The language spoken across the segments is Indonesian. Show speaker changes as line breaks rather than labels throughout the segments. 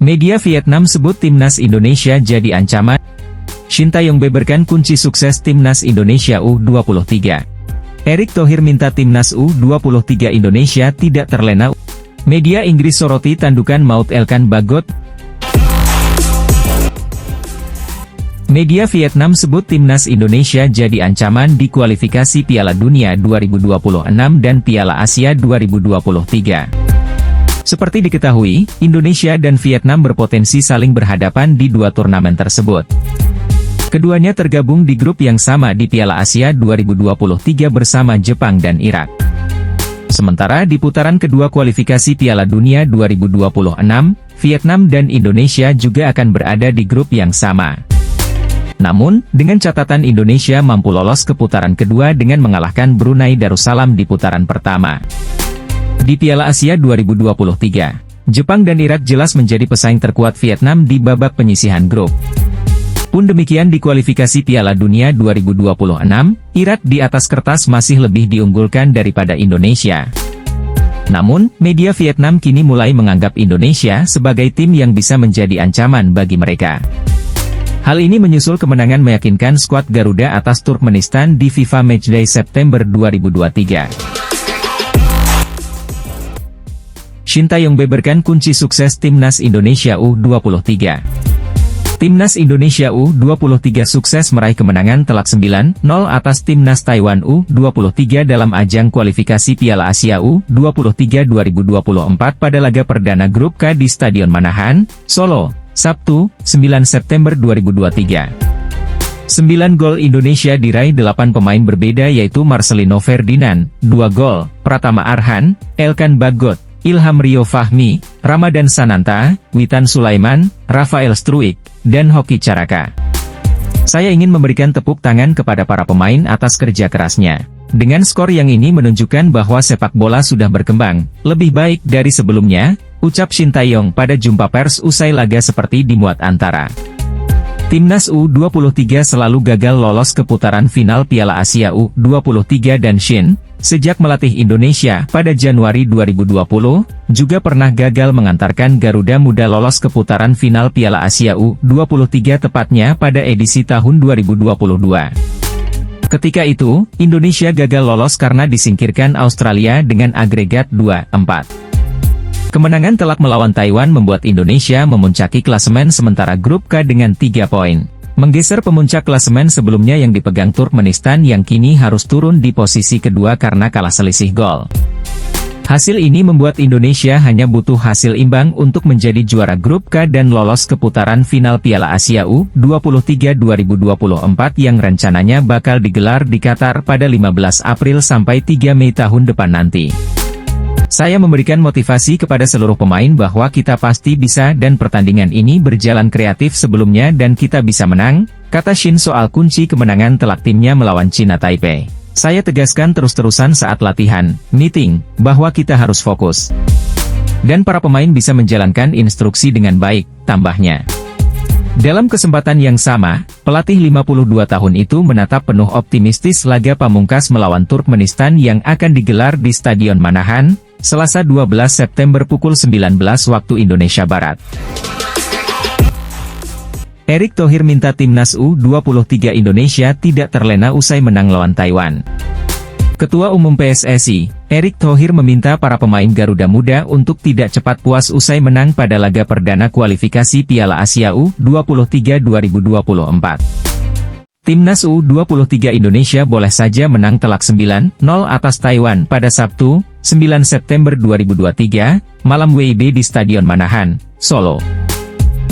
Media Vietnam sebut timnas Indonesia jadi ancaman. Shin Tae-yong beberkan kunci sukses timnas Indonesia U23. Erick Thohir minta timnas U23 Indonesia tidak terlena. Media Inggris soroti tandukan maut Elkan Bagot. Media Vietnam sebut timnas Indonesia jadi ancaman di kualifikasi Piala Dunia 2026 dan Piala Asia 2023. Seperti diketahui, Indonesia dan Vietnam berpotensi saling berhadapan di dua turnamen tersebut. Keduanya tergabung di grup yang sama di Piala Asia 2023 bersama Jepang dan Irak. Sementara di putaran kedua kualifikasi Piala Dunia 2026, Vietnam dan Indonesia juga akan berada di grup yang sama. Namun, dengan catatan Indonesia mampu lolos ke putaran kedua dengan mengalahkan Brunei Darussalam di putaran pertama. Di Piala Asia 2023, Jepang dan Irak jelas menjadi pesaing terkuat Vietnam di babak penyisihan grup. Pun demikian di kualifikasi Piala Dunia 2026, Irak di atas kertas masih lebih diunggulkan daripada Indonesia. Namun, media Vietnam kini mulai menganggap Indonesia sebagai tim yang bisa menjadi ancaman bagi mereka. Hal ini menyusul kemenangan meyakinkan skuad Garuda atas Turkmenistan di FIFA Matchday September 2023. Shin Tae-yong beberkan kunci sukses timnas Indonesia U23. Timnas Indonesia U23 sukses meraih kemenangan telak 9-0 atas timnas Taiwan U23 dalam ajang kualifikasi Piala Asia U23 2024 pada laga perdana grup K di Stadion Manahan, Solo, Sabtu, 9 September 2023. 9 gol Indonesia diraih 8 pemain berbeda yaitu Marcelino Ferdinand, 2 gol, Pratama Arhan, Elkan Bagot, Ilham Rio Fahmi, Ramadan Sananta, Witan Sulaiman, Rafael Struik, dan Hoki Caraka. Saya ingin memberikan tepuk tangan kepada para pemain atas kerja kerasnya. Dengan skor yang ini menunjukkan bahwa sepak bola sudah berkembang, lebih baik dari sebelumnya, ucap Shin Tae-yong pada jumpa pers usai laga seperti dimuat antara. Timnas U23 selalu gagal lolos ke putaran final Piala Asia U23 dan Shin, sejak melatih Indonesia pada Januari 2020, juga pernah gagal mengantarkan Garuda Muda lolos ke putaran final Piala Asia U23 tepatnya pada edisi tahun 2022. Ketika itu, Indonesia gagal lolos karena disingkirkan Australia dengan agregat 2-4. Kemenangan telak melawan Taiwan membuat Indonesia memuncaki klasemen sementara grup K dengan 3 poin. Menggeser pemuncak klasemen sebelumnya yang dipegang Turkmenistan yang kini harus turun di posisi kedua karena kalah selisih gol. Hasil ini membuat Indonesia hanya butuh hasil imbang untuk menjadi juara grup K dan lolos ke putaran final Piala Asia U23 2024 yang rencananya bakal digelar di Qatar pada 15 April sampai 3 Mei tahun depan nanti. Saya memberikan motivasi kepada seluruh pemain bahwa kita pasti bisa dan pertandingan ini berjalan kreatif sebelumnya dan kita bisa menang, kata Shin soal kunci kemenangan telak timnya melawan China Taipei. Saya tegaskan terus-terusan saat latihan, meeting, bahwa kita harus fokus. Dan para pemain bisa menjalankan instruksi dengan baik, tambahnya. Dalam kesempatan yang sama, pelatih 52 tahun itu menatap penuh optimistis laga pamungkas melawan Turkmenistan yang akan digelar di Stadion Manahan, Selasa 12 September pukul 19 waktu Indonesia Barat. Erick Thohir minta timnas U23 Indonesia tidak terlena usai menang lawan Taiwan. Ketua Umum PSSI, Erick Thohir meminta para pemain Garuda Muda untuk tidak cepat puas usai menang pada laga perdana kualifikasi Piala Asia U23 2024. Timnas U23 Indonesia boleh saja menang telak 9-0 atas Taiwan pada Sabtu, 9 September 2023, malam WIB di Stadion Manahan, Solo.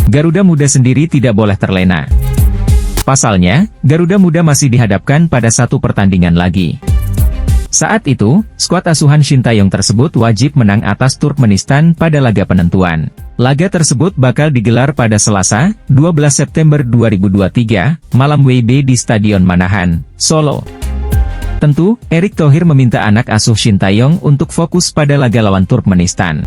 Garuda Muda sendiri tidak boleh terlena. Pasalnya, Garuda Muda masih dihadapkan pada satu pertandingan lagi. Saat itu, skuad asuhan Shin Tae-yong tersebut wajib menang atas Turkmenistan pada laga penentuan. Laga tersebut bakal digelar pada Selasa, 12 September 2023, malam WIB di Stadion Manahan, Solo. Tentu, Erick Thohir meminta anak asuh Shin Tae-yong untuk fokus pada laga lawan Turkmenistan.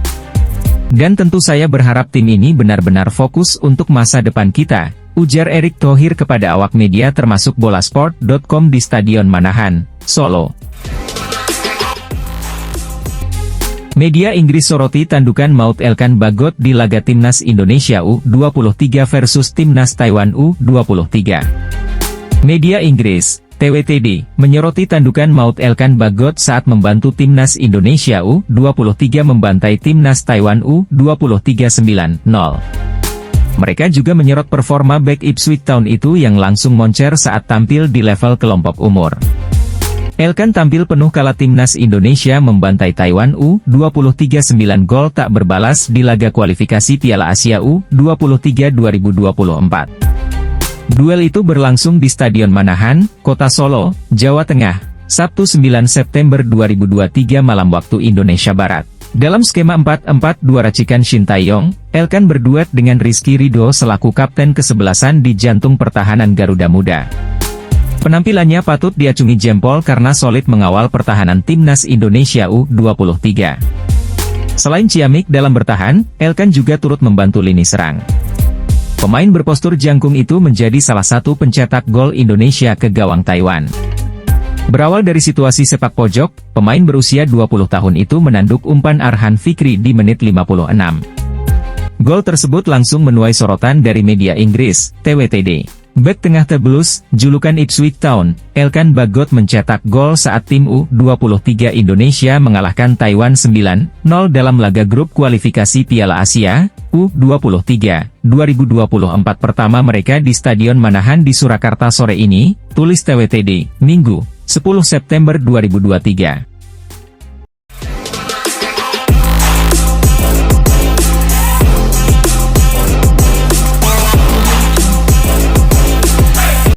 Dan tentu saya berharap tim ini benar-benar fokus untuk masa depan kita, ujar Erick Thohir kepada awak media termasuk Bolasport.com di Stadion Manahan, Solo. Media Inggris soroti tandukan maut Elkan Bagot di laga Timnas Indonesia U23 versus Timnas Taiwan U23. Media Inggris, TWTD, menyoroti tandukan maut Elkan Bagot saat membantu Timnas Indonesia U23 membantai Timnas Taiwan U23 9-0. Mereka juga menyorot performa bek Ipswich Town itu yang langsung moncer saat tampil di level kelompok umur. Elkan tampil penuh kala Timnas Indonesia membantai Taiwan U23 9 gol tak berbalas di laga kualifikasi Piala Asia U23 2024. Duel itu berlangsung di Stadion Manahan, Kota Solo, Jawa Tengah, Sabtu 9 September 2023 malam waktu Indonesia Barat. Dalam skema 4-4-2 racikan Shin Tae-yong, Elkan berduet dengan Rizky Ridho selaku kapten kesebelasan di jantung pertahanan Garuda Muda. Penampilannya patut diacungi jempol karena solid mengawal pertahanan Timnas Indonesia U23. Selain ciamik dalam bertahan, Elkan juga turut membantu lini serang. Pemain berpostur jangkung itu menjadi salah satu pencetak gol Indonesia ke gawang Taiwan. Berawal dari situasi sepak pojok, pemain berusia 20 tahun itu menanduk umpan Arhan Fikri di menit 56. Gol tersebut langsung menuai sorotan dari media Inggris, TWTD. Bek tengah The Blues, julukan Ipswich Town, Elkan Bagot mencetak gol saat tim U23 Indonesia mengalahkan Taiwan 9-0 dalam laga grup kualifikasi Piala Asia U23 2024 pertama mereka di Stadion Manahan di Surakarta sore ini, tulis TWTD, Minggu, 10 September 2023.